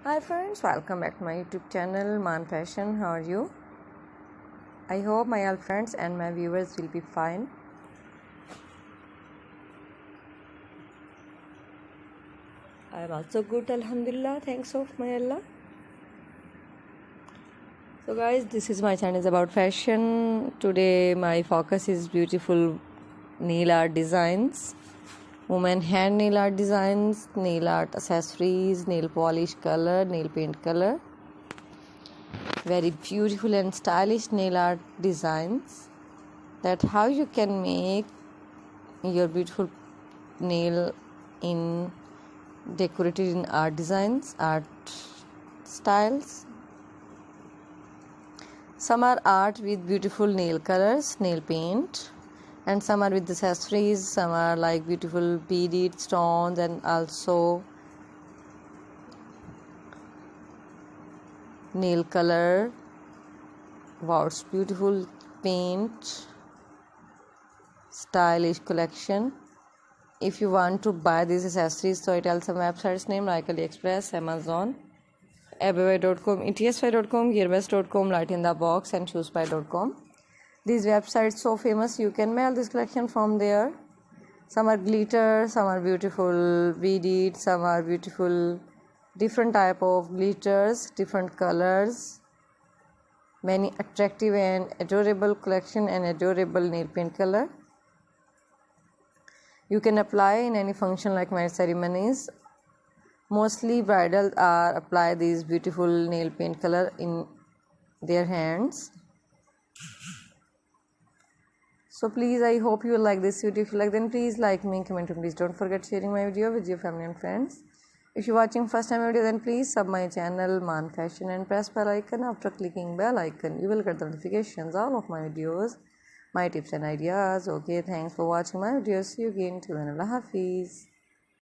Hi friends, welcome back to my YouTube channel Maan Fashion. How are you? I hope my all friends and my viewers will be fine. I am also good, Alhamdulillah. Thanks of my Allah. So guys, this is my channel is about fashion. Today my focus is beautiful nail art designs, women hand nail art designs, nail art accessories, nail polish color, nail paint color. Very beautiful and stylish nail art designs, that how you can make your beautiful nail in decorated in art designs, art styles. Some are art with beautiful nail colors, nail paint, and some are with accessories. Some are like beautiful beaded stones and also nail color. Wow, it's beautiful paint stylish collection. If you want to buy these accessories, so I tell some websites name like AliExpress, Amazon, Abaway.com, ETSY.com, Gearbest.com, Light in the Box, and Shoespy.com. These websites so famous, you can mail this collection from there. Some are glitter, some are beautiful beaded, some are beautiful different type of glitters, different colors, many attractive and adorable collection and adorable nail paint color. You can apply in any function like marriage ceremonies. Mostly bridal are apply these beautiful nail paint color in their hands. So please, I hope you will like this video. If you like, then please like me, comment, and please don't forget sharing my video with your family and friends. If you're watching first time video, then please sub my channel Maan Fashion and press bell icon. After clicking bell icon, you will get the notifications all of my videos, my tips and ideas. Okay, thanks for watching my videos. See you again. Till then, Allah Hafiz.